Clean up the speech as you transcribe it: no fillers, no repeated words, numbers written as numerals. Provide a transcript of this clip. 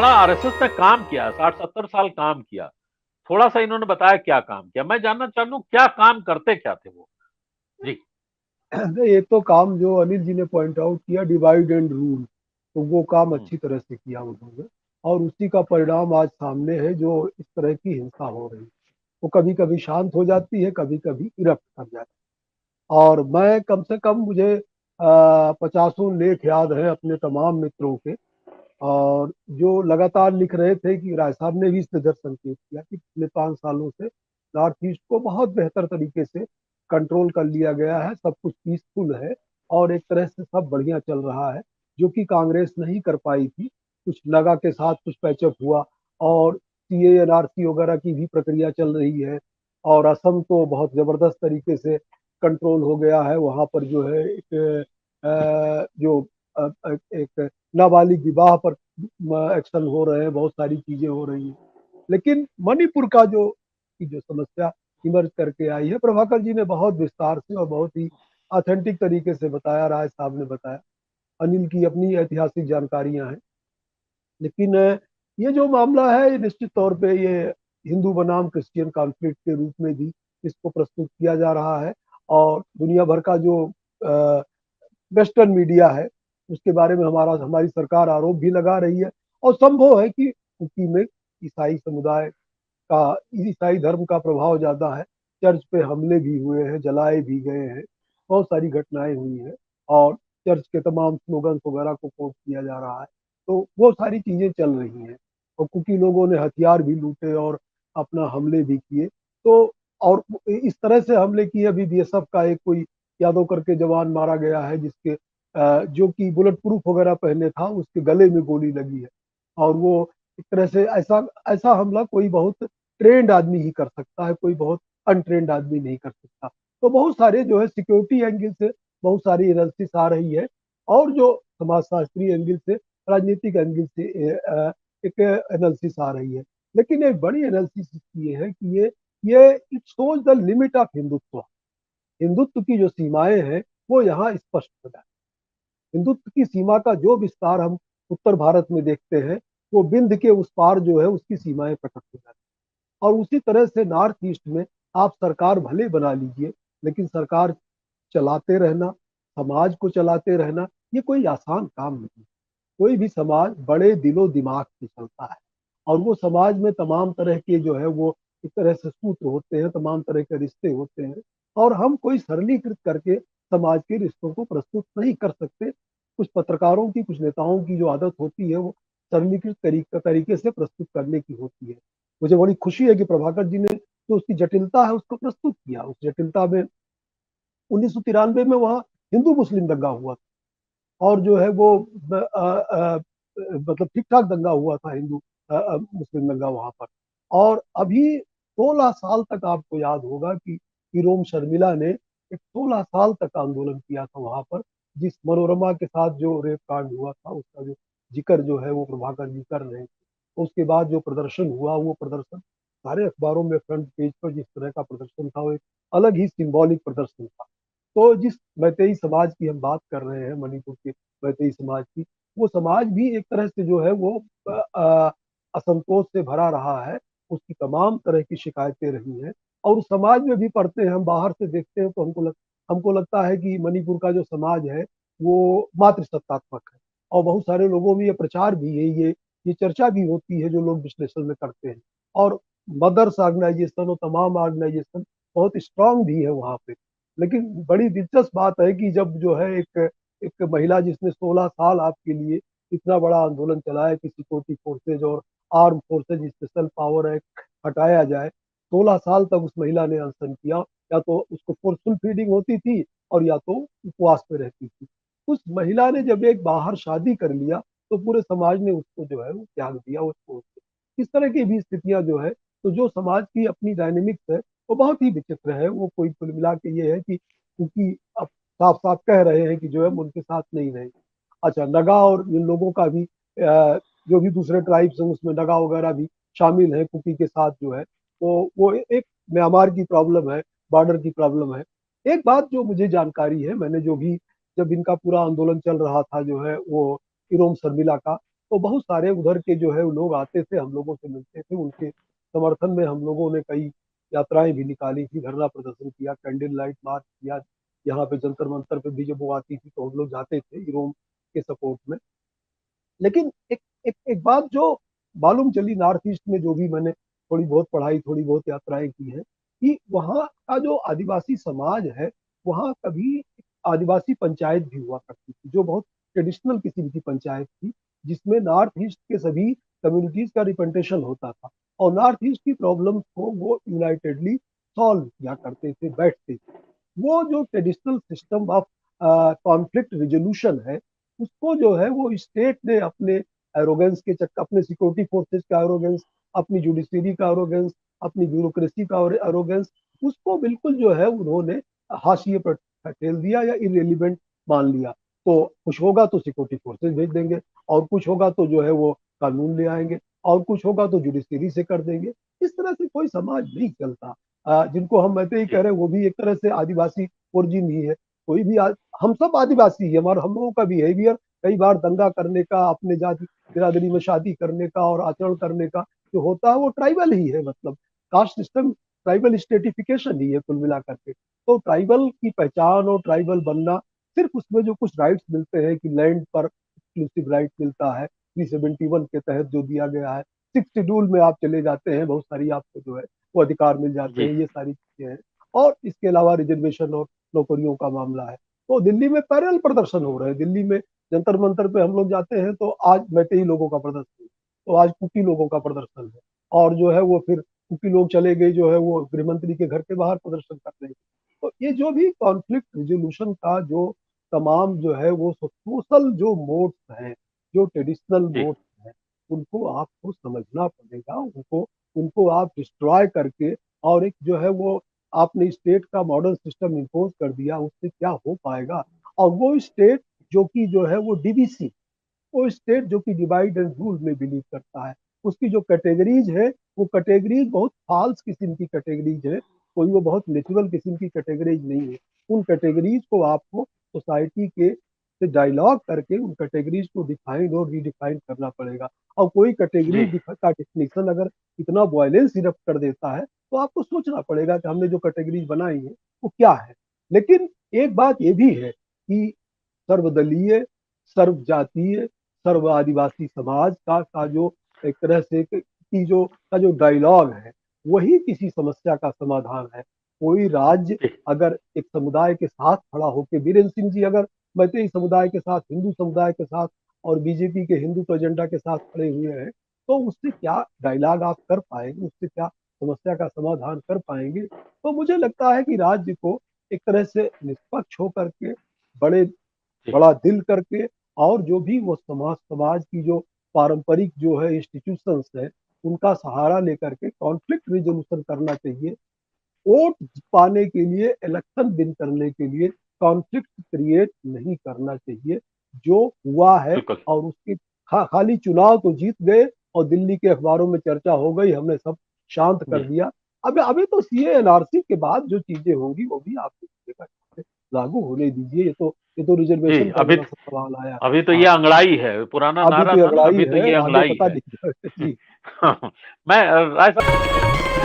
बड़ा आरएसएस ने काम किया, 60-70 साल काम किया। थोड़ा सा इन्होंने बताया क्या काम किया, मैं जानना चाहता हूँ क्या काम करते क्या थे वो। जी। ये तो काम जो अनिल जी ने पॉइंट आउट किया, डिवाइड एंड रूल, तो वो काम हम्म। अच्छी तरह से किया उन्होंने। और उसी का परिणाम आज सामने है, जो इस तरह की हिंसा हो रही है। वो कभी कभी शांत हो जाती है, कभी कभी इरप्ट कर जाती है। और मैं कम से कम मुझे 50 लेख याद है अपने तमाम मित्रों के, और जो लगातार लिख रहे थे कि राय साहब ने भी इस पे दर संकेत किया कि पिछले 5 सालों से नॉर्थ ईस्ट को बहुत बेहतर तरीके से कंट्रोल कर लिया गया है, सब कुछ पीसफुल है और एक तरह से सब बढ़िया चल रहा है, जो कि कांग्रेस नहीं कर पाई थी। कुछ लगा के साथ कुछ पैचअप हुआ, और सीए एनआरसी वगैरह की भी प्रक्रिया चल रही है। और असम तो बहुत जबरदस्त तरीके से कंट्रोल हो गया है, वहां पर जो है एक जो एक नाबालिग विवाह पर एक्शन हो रहे हैं, बहुत सारी चीजें हो रही हैं। लेकिन मणिपुर का जो की जो समस्या इमर्ज करके आई है, प्रभाकर जी ने बहुत विस्तार से और बहुत ही ऑथेंटिक तरीके से बताया, राय साहब ने बताया, अनिल की अपनी ऐतिहासिक जानकारियां हैं। लेकिन ये जो मामला है, ये निश्चित तौर पे ये हिंदू बनाम क्रिश्चियन कॉन्फ्लिक्ट के रूप में भी इसको प्रस्तुत किया जा रहा है। और दुनिया भर का जो वेस्टर्न मीडिया है, उसके बारे में हमारी सरकार आरोप भी लगा रही है। और संभव है कि यूपी में ईसाई समुदाय का, ईसाई धर्म का प्रभाव ज्यादा है। चर्च पे हमले भी हुए हैं, जलाए भी गए हैं, बहुत सारी घटनाएं हुई हैं। और चर्च के तमाम स्लोगन वगैरह को कोट किया जा रहा है। तो वो सारी चीजें चल रही हैं। और कुकी लोगों ने हथियार भी लूटे और अपना हमले भी किए। तो और इस तरह से हमले किए, अभी बीएसएफ का एक कोई यादव करके जवान मारा गया है, जिसके जो कि बुलेट प्रूफ वगैरह पहने था, उसके गले में गोली लगी है। और वो एक तरह से ऐसा ऐसा हमला कोई बहुत ट्रेंड आदमी ही कर सकता है, कोई बहुत अनट्रेंड आदमी नहीं कर सकता। तो बहुत सारे जो है सिक्योरिटी एंगल से बहुत सारी एनालिसिस आ रही है, और जो समाजशास्त्री एंगल से, राजनीतिक एंगल से एक एनालिसिस आ रही है। लेकिन एक बड़ी एनालिसिस ये है कि ये it shows the limit of Hindutva. Hindutva की जो सीमाएं हैं, वो यहाँ स्पष्ट हो जाए। हिंदुत्व की सीमा का जो विस्तार हम उत्तर भारत में देखते हैं, वो बिंद के उस पार जो है उसकी सीमाएं प्रकट हो जाती हैं। और उसी तरह से नॉर्थ ईस्ट में आप सरकार भले बना लीजिए, लेकिन सरकार चलाते रहना, समाज को चलाते रहना, ये कोई आसान काम नहीं। कोई भी समाज बड़े दिलो दिमाग से चलता है। और वो समाज में तमाम तरह के जो है वो एक तरह से सूत्र होते हैं, तमाम तरह के रिश्ते होते हैं। और हम कोई सरलीकृत करके समाज के रिश्तों को प्रस्तुत नहीं कर सकते। कुछ पत्रकारों की, कुछ नेताओं की जो आदत होती है, वो सरलीकृत तरीके से प्रस्तुत करने की होती है। मुझे बड़ी खुशी है कि प्रभाकर जी ने जो उसकी जटिलता है उसको प्रस्तुत किया। उस जटिलता में 1993 में वहाँ हिंदू मुस्लिम दंगा हुआ था, और जो है वो मतलब ठीक ठाक दंगा हुआ था, हिंदू मुस्लिम दंगा वहां पर। और अभी 16 साल तक आपको याद होगा कि इरोम शर्मिला ने एक 16 साल तक आंदोलन किया था वहां पर। जिस मनोरमा के साथ जो रेप कांड हुआ था, उसका जो जिक्र जो है वो प्रभाकर जी कर रहे थे। तो उसके बाद जो प्रदर्शन हुआ, वो प्रदर्शन सारे अखबारों में फ्रंट पेज पर जिस तरह का प्रदर्शन था, वो एक अलग ही सिंबॉलिक प्रदर्शन था। तो जिस मैतेई समाज की हम बात कर रहे हैं, मणिपुर के मैतेई समाज की, वो समाज भी एक तरह से जो है वो असंतोष से भरा रहा है। उसकी तमाम तरह की शिकायतें रही हैं। और उस समाज में भी पढ़ते हैं, हम बाहर से देखते हैं, तो हमको लगता है कि मणिपुर का जो समाज है वो मातृसत्तात्मक है। और बहुत सारे लोगों में ये प्रचार भी है, ये चर्चा भी होती है, जो लोग विश्लेषण में करते हैं। और मदर्स ऑर्गेनाइजेशन और तमाम ऑर्गेनाइजेशन बहुत स्ट्रांग भी है वहाँ पे। लेकिन बड़ी दिलचस्प बात है कि जब जो है एक एक महिला जिसने 16 साल आपके लिए इतना बड़ा आंदोलन चलाया कि सिक्योरिटी फोर्सेज और arm forces special power act हटाया जाए, 16 साल तक उस महिला ने अनशन किया। या तो उसको फोर्सफुल फीडिंग होती थी, और या तो उपवास पे रहती थी। उस महिला ने जब एक बाहर शादी कर लिया, तो पूरे समाज ने उसको जो है वो त्याग दिया, उसको। इस तरह की भी स्थितियां जो है, तो जो समाज की अपनी डायनेमिक्स है, वो बहुत ही विचित्र है। वो कोई कुल मिला के ये है कि क्योंकि अब साफ साफ कह रहे हैं कि जो है हम उनके साथ नहीं रहेंगे। अच्छा, नगा और इन लोगों का भी जो भी दूसरे ट्राइब्स हैं उसमें नगा वगैरह भी शामिल है कुकी के साथ जो है। तो वो एक म्यांमार की प्रॉब्लम है, बॉर्डर की प्रॉब्लम है। एक बात जो मुझे जानकारी है, मैंने जो भी, जब इनका पूरा आंदोलन चल रहा था जो है वो इरोम शर्मिला का, तो बहुत सारे उधर के जो है वो लोग आते थे, हम लोगों से मिलते थे, उनके समर्थन में हम लोगों ने कई यात्राएं भी निकाली थी, धरना प्रदर्शन किया, कैंडल लाइट मार्च किया। यहाँ पे जंतर मंतर पे भी जब वो आती थी तो हम लोग जाते थे रोम के सपोर्ट में। लेकिन एक बात जो मालूम चली नॉर्थ ईस्ट में, जो भी मैंने थोड़ी बहुत पढ़ाई, थोड़ी बहुत यात्राएं की है, कि वहाँ का जो आदिवासी समाज है, वहाँ कभी आदिवासी पंचायत भी हुआ करती थी, जो बहुत ट्रेडिशनल किस्म की पंचायत थी, जिसमें नॉर्थ ईस्ट के सभी कम्युनिटीज का रिप्रेजेंटेशन होता था, और नॉर्थ ईस्ट की प्रॉब्लम्स को वो यूनाइटेडली सॉल्व किया करते थे, बैठते थे। वो जो traditional system of conflict resolution है, उसको जो है वो स्टेट ने अपने एरोगेंस के चक्कर, अपने सिक्योरिटी फोर्सेस का एरोगेंस, अपनी जुडिशरी का एरोगेंस, अपनी ब्यूरोक्रेसी का एरोगेंस, उसको बिल्कुल जो है उन्होंने हाशिए पर ठेल दिया या इरेलीवेंट मान लिया। तो कुछ होगा तो सिक्योरिटी फोर्सेस भेज देंगे, और कुछ होगा तो जो है वो कानून ले आएंगे, और कुछ होगा तो जुडिशरी से कर देंगे। इस तरह से कोई समाज नहीं चलता। जिनको हम ऐसे ही कह रहे हैं, वो भी एक तरह से आदिवासी ओरिजिन ही है। कोई भी हम सब आदिवासी है, हमारे हम लोगों का बिहेवियर कई बार दंगा करने का, अपने जाति बिरादरी में शादी करने का और आचरण करने का जो होता है वो ट्राइबल ही है। मतलब कास्ट सिस्टम ट्राइबल स्टेटिफिकेशन ही है कुल मिला करके। तो ट्राइबल की पहचान और ट्राइबल बनना, सिर्फ उसमें जो कुछ राइट्स मिलते हैं कि लैंड पर एक्सक्लूसिव राइट मिलता है 371 के तहत जो दिया गया है, 6 शेड्यूल में आप चले जाते हैं, बहुत सारी आपको जो है वो अधिकार मिल जाते जी हैं, ये सारी चीजें हैं। और इसके अलावा रिजर्वेशन और नौकरियों का मामला है। तो दिल्ली में पैरेलल प्रदर्शन हो रहे हैं। दिल्ली में जंतर मंतर पे हम लोग जाते हैं तो आज मैतेई लोगों का प्रदर्शन है, तो आज कुकी लोगों का प्रदर्शन है, और जो है वो फिर कुकी लोग चले गए जो है वो गृह मंत्री के घर के बाहर प्रदर्शन कर रहे हैं। तो ये जो भी कॉन्फ्लिक्ट रिजोल्यूशन का जो तमाम जो है वो सोशल जो मोड्स हैं, जो ट्रेडिशनल जी मोड्स हैं, उनको आपको समझना पड़ेगा। उनको उनको आप डिस्ट्रॉय करके, और एक जो है वो आपने स्टेट का मॉडर्न सिस्टम इम्पोज कर दिया, उससे क्या हो पाएगा। और वो स्टेट जो कि जो है वो डीबीसी, वो स्टेट जो कि डिवाइड एंड रूल में बिलीव करता है, उसकी जो कैटेगरीज है, वो कैटेगरीज बहुत फाल्स किस्म की कैटेगरीज है, कोई वो बहुत नेचुरल किस्म की कैटेगरीज नहीं है। उन कैटेगरीज को आपको सोसाइटी के से डायलॉग करके उन कैटेगरीज को डिफाइन और रीडिफाइन करना पड़ेगा। और कोई जी कैटेगरी का डिफिनेशन अगर इतना वायलेंस इरप्ट कर देता है, तो आपको सोचना पड़ेगा कि हमने जो कैटेगरीज बनाई है वो क्या है। लेकिन एक बात ये भी है कि सर्वदलीय, सर्व जातीय, सर्व आदिवासी समाज का जो एक तरह से की जो का जो डायलॉग है, वही किसी समस्या का समाधान है। कोई राज्य जी अगर एक समुदाय के साथ खड़ा होकर, बीरेंद्र सिंह जी अगर मैतेई समुदाय के साथ, हिंदू समुदाय के साथ और बीजेपी के हिंदुत्व एजेंडा के साथ खड़े हुए हैं, तो उससे क्या डायलॉग आप कर पाएंगे, उससे क्या समस्या का समाधान कर पाएंगे। तो मुझे लगता है कि राज्य को एक तरह से निष्पक्ष होकर के, बड़े जी बड़ा दिल करके, और जो भी वो समाज समाज की जो पारंपरिक जो है इंस्टीट्यूशंस है, उनका सहारा लेकर के कॉन्फ्लिक्ट रिजोल्यूशन करना चाहिए। वोट पाने के लिए, इलेक्शन विन करने के लिए कॉन्फ्लिक्ट क्रिएट नहीं करना चाहिए। जो हुआ है, बिल्कुल और उसकी खाली चुनाव तो जीत गए और दिल्ली के अखबारों में चर्चा हो गई, हमने सब शांत कर जी दिया। अब अभी तो सीए एनआरसी के बाद जो चीजें होंगी वो भी आप देखिएगा, लागू होने दीजिए। ये तो जी रिजर्वेशन का अभी जरा सा सवाल आया। अभी तो ये हाँ, अंगड़ाई है, पुराना अभी नारा तो था ना, अगड़ाई अभी तो है, ये आगे अंगड़ाई पता है। नहीं। जी। मैं राय साहब